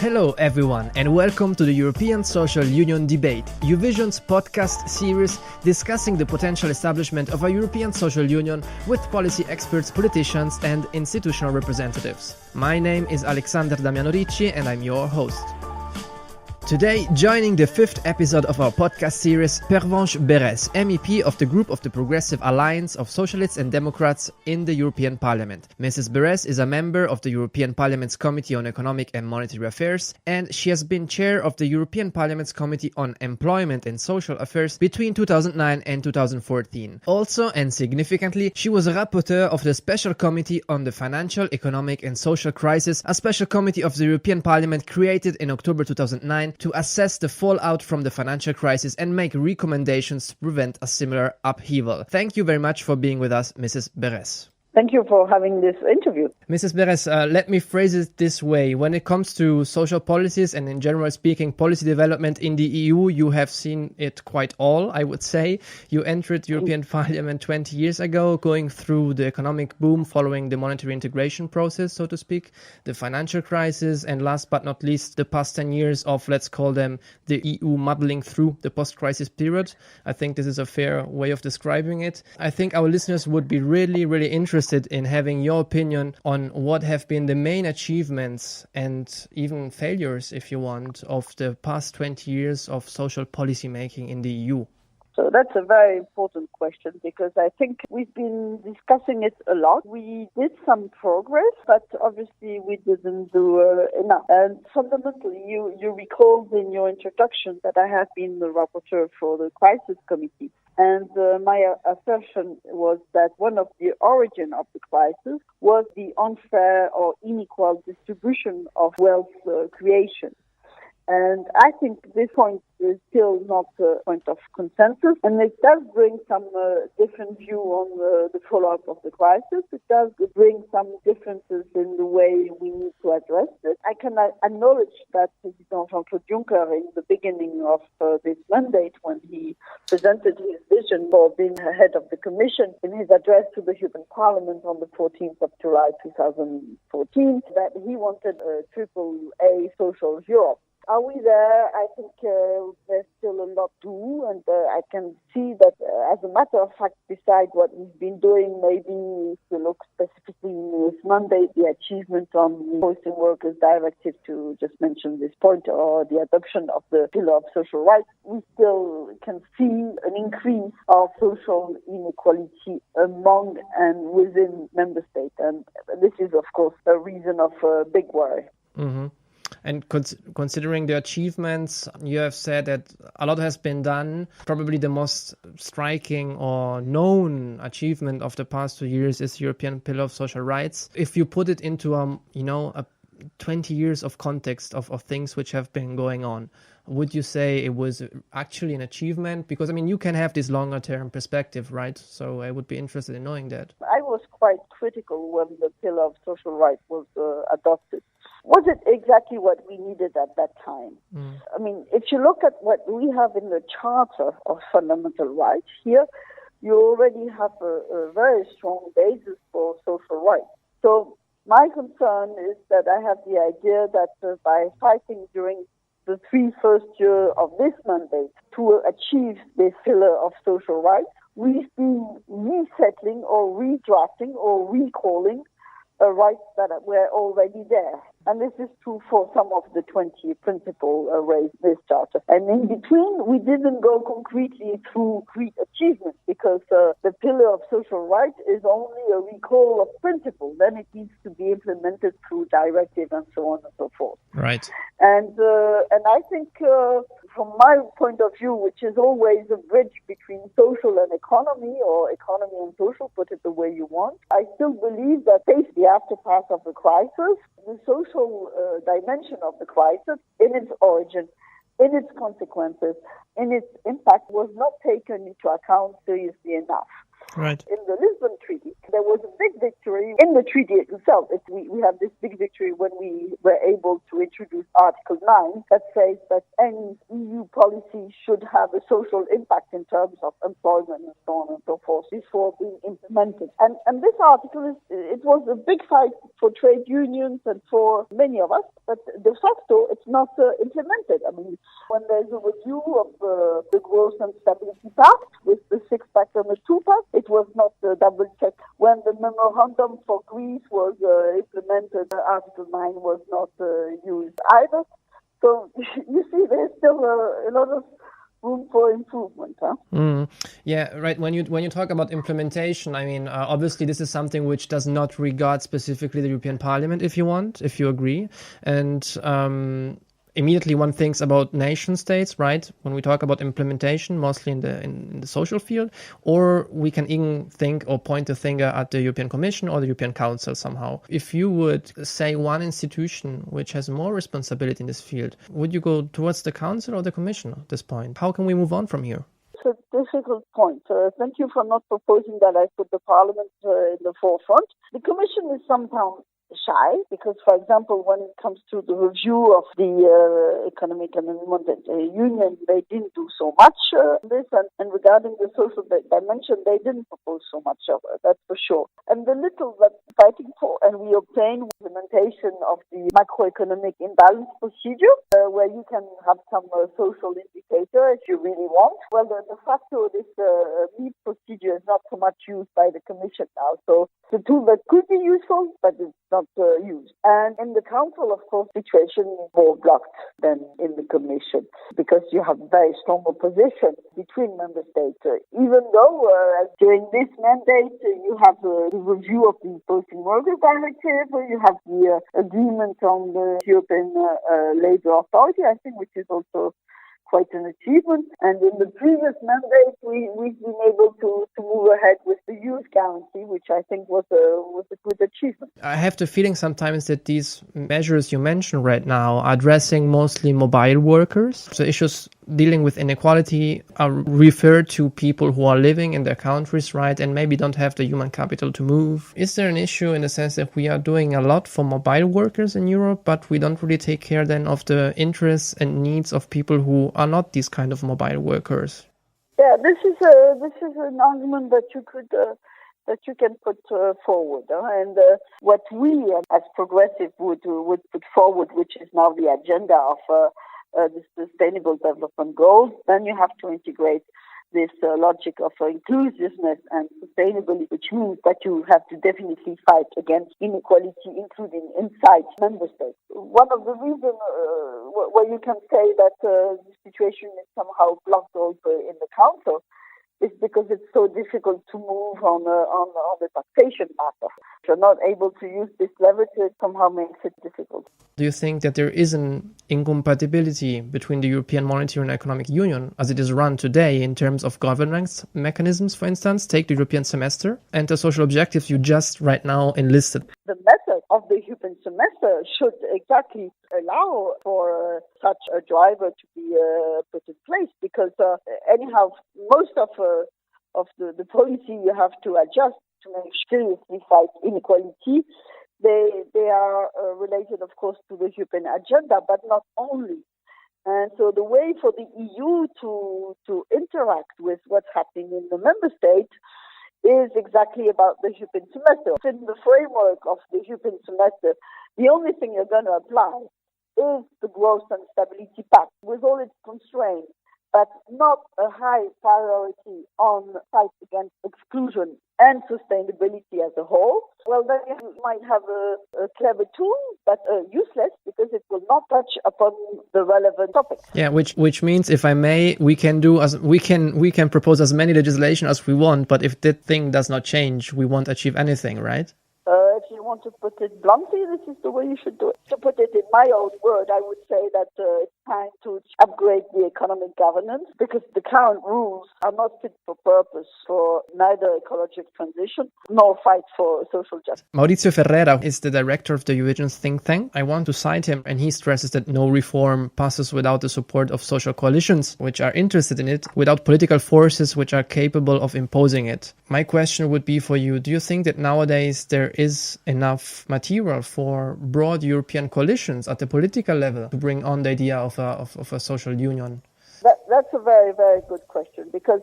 Hello everyone and welcome to the European Social Union Debate, Uvision's podcast series discussing the potential establishment of a European Social Union with policy experts, politicians and institutional representatives. My name is Alexander Damiano Ricci and I'm your host. Today, joining the fifth episode of our podcast series, Pervenche Berès, MEP of the Group of the Progressive Alliance of Socialists and Democrats in the European Parliament. Mrs. Berès is a member of the European Parliament's Committee on Economic and Monetary Affairs, and she has been chair of the European Parliament's Committee on Employment and Social Affairs between 2009 and 2014. Also, and significantly, she was a rapporteur of the Special Committee on the Financial, Economic and Social Crisis, a special committee of the European Parliament created in October 2009 to assess the fallout from the financial crisis and make recommendations to prevent a similar upheaval. Thank you very much for being with us, Mrs. Berès. Thank you for having this interview. Mrs. Berès, let me phrase it this way. When it comes to social policies and in general speaking, policy development in the EU, you have seen it quite all, I would say. You entered European Parliament 20 years ago, going through the economic boom following the monetary integration process, so to speak, the financial crisis, and last but not least, the past 10 years of, let's call them, the EU muddling through the post-crisis period. I think this is a fair way of describing it. I think our listeners would be really interested in having your opinion on what have been the main achievements and even failures, if you want, of the past 20 years of social policy making in the EU. So that's a very important question because I think we've been discussing it a lot. We did some progress, but obviously we didn't do enough. And fundamentally, you recalled in your introduction that I have been the rapporteur for the crisis committee. And my assertion was that one of the origin of the crisis was the unfair or unequal distribution of wealth creation. And I think this point is still not a point of consensus. And it does bring some different view on the follow-up of the crisis. It does bring some differences in the way we need to address it. I can acknowledge that President Jean-Claude Juncker, in the beginning of this mandate, when he presented his vision for being head of the Commission in his address to the European Parliament on the 14th of July 2014, that he wanted a triple-A social Europe. Are we there? I think there's still a lot to do, and I can see that as a matter of fact, beside what we've been doing, maybe if you look specifically in this mandate, the achievement on the Posting Workers Directive, to just mention this point, or the adoption of the Pillar of Social Rights, we still can see an increase of social inequality among and within member states, and this is, of course, a reason of big worry. Mm-hmm. And considering the achievements, you have said that a lot has been done. Probably the most striking or known achievement of the past 2 years is European Pillar of Social Rights. If you put it into a 20 years of context of things which have been going on, would you say it was actually an achievement? Because, you can have this longer term perspective, right? So I would be interested in knowing that. I was quite critical when the Pillar of Social Rights was adopted. Was it exactly what we needed at that time? If you look at what we have in the Charter of Fundamental Rights here, you already have a very strong basis for social rights. So my concern is that I have the idea that by fighting during the 3 first years of this mandate to achieve this pillar of social rights, we've been resettling or redrafting or recalling rights that were already there. And this is true for some of the 20 principles raised in this charter. And in between, we didn't go concretely through great achievements because the pillar of social rights is only a recall of principles. Then it needs to be implemented through directive and so on and so forth. Right. And I think from my point of view, which is always a bridge between social and economy, or economy and social, put it the way you want, I still believe that faced the aftermath of the crisis, the social dimension of the crisis, in its origin, in its consequences, in its impact, was not taken into account seriously enough. Right. In the Lisbon Treaty, there was a big victory in the treaty itself. We have this big victory century when we were able to introduce Article 9 that says that any EU policy should have a social impact in terms of employment and so on and so forth before being implemented. And this article, it was a big fight for trade unions and for many of us, but de facto it's not implemented. I mean, when there's a review of the Growth and Stability Pact with the six-pack and the two-pack, it was not double-checked. When the memorandum for Greece was implemented, Article 9 was not used either. So you see, there's still a lot of room for improvement. Yeah, right. When you talk about implementation, I mean, obviously this is something which does not regard specifically the European Parliament, if you agree. And immediately one thinks about nation states, right? When we talk about implementation, mostly in the social field, or we can even think or point the finger at the European Commission or the European Council somehow. If you would say one institution which has more responsibility in this field, would you go towards the Council or the Commission at this point? How can we move on from here? It's a difficult point. Thank you for not proposing that I put the Parliament in the forefront. The Commission is sometimes shy because, for example, when it comes to the review of the Economic and Monetary Union, they didn't do so much this, and regarding the social dimension, they didn't propose so much of it, that's for sure. And the little that we're fighting for, and we obtained implementation of the macroeconomic imbalance procedure, where you can have some social indicator if you really want. Well, de facto, this MEP procedure is not so much used by the Commission now, so the tool that could be useful, but it's not used. And in the Council, of course, the situation is more blocked than in the Commission because you have very strong opposition between member states. Even though during this mandate you have the review of the Posting Workers Directive, you have the agreement on the European Labour Authority, I think, which is also quite an achievement. And in the previous mandate, we've been able to move ahead with the youth guarantee, which I think was a good achievement. I have the feeling sometimes that these measures you mentioned right now are addressing mostly mobile workers. So issues dealing with inequality are referred to people who are living in their countries, right, and maybe don't have the human capital to move. Is there an issue in the sense that we are doing a lot for mobile workers in Europe, but we don't really take care then of the interests and needs of people who are not these kind of mobile workers? Yeah, this is an argument that you can put forward, and what we as progressive would put forward, which is now the agenda of the Sustainable Development Goals. Then you have to integrate this logic of inclusiveness and sustainability, which means that you have to definitely fight against inequality, including inside member states. One of the reasons where you can say that the situation is somehow blocked also in the Council is because it's so difficult to move on the taxation matter. If you're not able to use this leverage, it somehow makes it difficult. Do you think that there is an incompatibility between the European Monetary and Economic Union as it is run today in terms of governance mechanisms, for instance, take the European semester, and the social objectives you just right now enlisted? The method of the European semester should exactly allow for such a driver to be put in place because anyhow, most of the policy you have to adjust to make seriously fight inequality. They are related, of course, to the European agenda, but not only. And so the way for the EU to interact with what's happening in the member states is exactly about the European semester. In the framework of the European semester, the only thing you're going to apply is the Growth and Stability Pact with all its constraints, but not a high priority on fight against exclusion and sustainability as a whole. Well, then you might have a clever tool, but useless because it will not touch upon the relevant topics. Yeah, which means, if I may, we can propose as many legislation as we want, but if that thing does not change, we won't achieve anything, right? If you want to put it bluntly, this is the way you should do it. To put it in my own word, I would say that it's time to upgrade the economic governance because the current rules are not fit for purpose for neither ecological transition nor fight for social justice. Maurizio Ferreira is the director of the Eurovisions think tank. I want to cite him, and he stresses that no reform passes without the support of social coalitions, which are interested in it, without political forces which are capable of imposing it. My question would be for you, do you think that nowadays there is enough enough material for broad European coalitions at the political level to bring on the idea of a social union? That's a very, very good question, because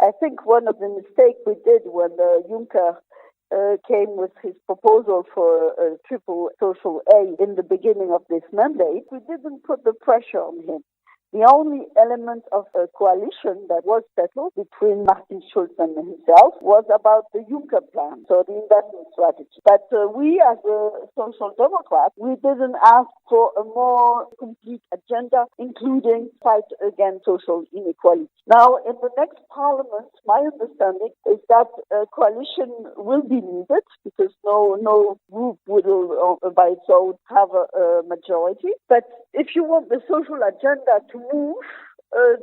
I think one of the mistakes we did when Juncker came with his proposal for a triple social A in the beginning of this mandate, we didn't put the pressure on him. The only element of a coalition that was settled between Martin Schulz and himself was about the Juncker plan, so the investment strategy. But we, as a social democrat, we didn't ask for a more complete agenda, including fight against social inequality. Now, in the next parliament, my understanding is that a coalition will be needed, because no group will, by its own, have a majority. But if you want the social agenda to move,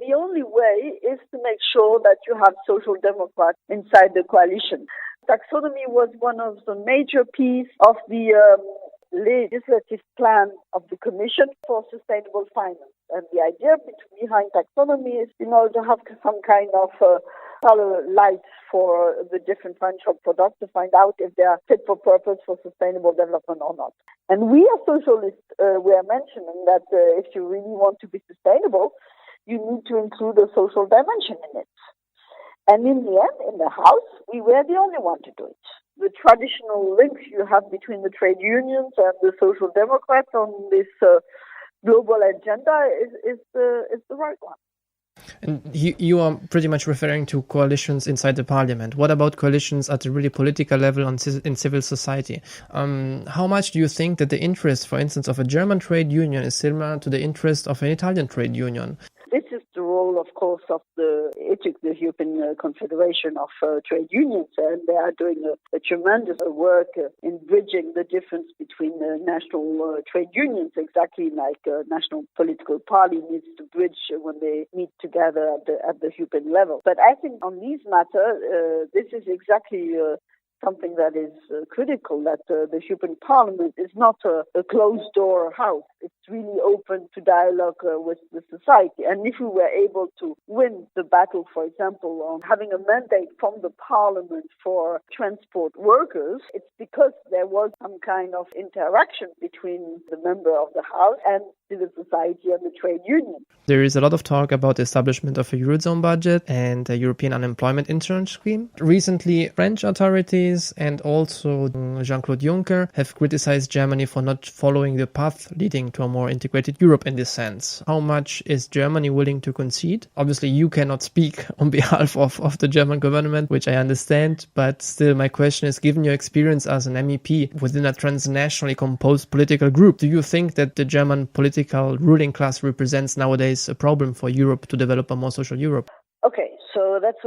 the only way is to make sure that you have social democrats inside the coalition. Taxonomy was one of the major pieces of the legislative plan of the Commission for sustainable finance. And the idea behind taxonomy is in order to have some kind of color light for the different financial products to find out if they are fit for purpose for sustainable development or not. And we as socialists, we are mentioning that if you really want to be sustainable, you need to include a social dimension in it. And in the end, in the House, we were the only one to do it. The traditional link you have between the trade unions and the social democrats on this global agenda is the right one. And you are pretty much referring to coalitions inside the parliament. What about coalitions at the really political level in civil society? How much do you think that the interest, for instance, of a German trade union is similar to the interest of an Italian trade union? This is the role, of course, of the European Confederation of Trade Unions, and they are doing a tremendous work in bridging the difference between national trade unions, exactly like a national political party needs to bridge when they meet together at the European level. But I think on these matters, this is exactly something that is critical, that the European Parliament is not a closed-door house. It's really open to dialogue with the society. And if we were able to win the battle, for example, on having a mandate from the Parliament for transport workers, it's because there was some kind of interaction between the member of the House and civil society and the trade union. There is a lot of talk about the establishment of a Eurozone budget and a European unemployment insurance scheme. Recently, French authorities and also Jean-Claude Juncker have criticized Germany for not following the path leading to a more integrated Europe in this sense. How much is Germany willing to concede? Obviously, you cannot speak on behalf of the German government, which I understand, but still my question is, given your experience as an MEP within a transnationally composed political group, do you think that the German political ruling class represents nowadays a problem for Europe to develop a more social Europe? Okay, so that's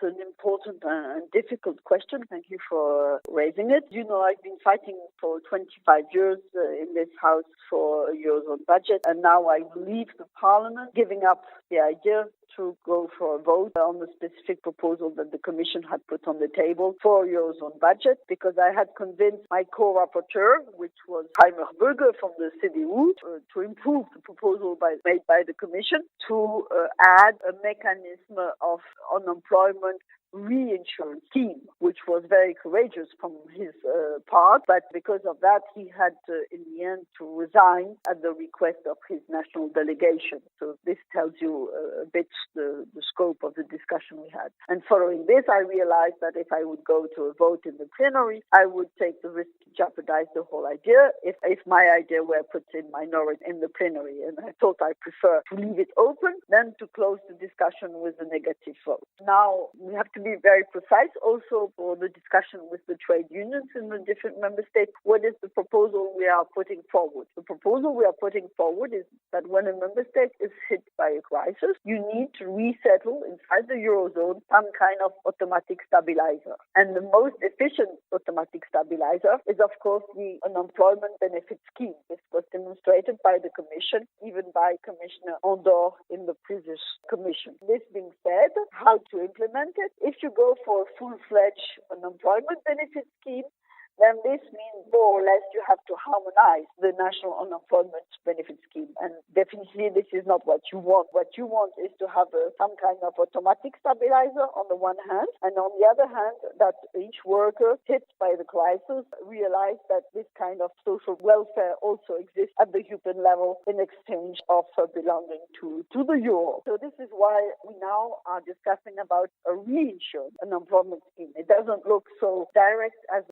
an important and difficult question. Thank you for raising it. You know, I've been fighting for 25 years in this House for a Eurozone budget, and now I leave the Parliament, giving up the idea to go for a vote on the specific proposal that the Commission had put on the table for a Eurozone budget, because I had convinced my co-rapporteur, which was Heimer Böge from the CDU, to improve the proposal made by the Commission to add a mechanism of unemployment reinsurance scheme, which was very courageous from his part, but because of that he had in the end to resign at the request of his national delegation. So this tells you a bit the scope of the discussion we had. And following this, I realized that if I would go to a vote in the plenary, I would take the risk to jeopardize the whole idea if my idea were put in minority in the plenary. And I thought I prefer to leave it open than to close the discussion with a negative vote. Now, we have to be very precise also for the discussion with the trade unions in the different member states. What is the proposal we are putting forward? The proposal we are putting forward is that when a member state is hit by a crisis, you need to resettle inside the Eurozone some kind of automatic stabilizer. And the most efficient automatic stabilizer is, of course, the unemployment benefit scheme. This was demonstrated by the Commission, even by Commissioner Andor in the previous Commission. This being said, how to implement it? If you go for a full-fledged unemployment benefit scheme, then this means more or less you have to harmonize the national unemployment benefit scheme. And definitely this is not what you want. What you want is to have some kind of automatic stabilizer on the one hand, and on the other hand, that each worker hit by the crisis realize that this kind of social welfare also exists at the European level in exchange of belonging to the euro. So this is why we now are discussing about a reinsurance unemployment scheme. It doesn't look so direct as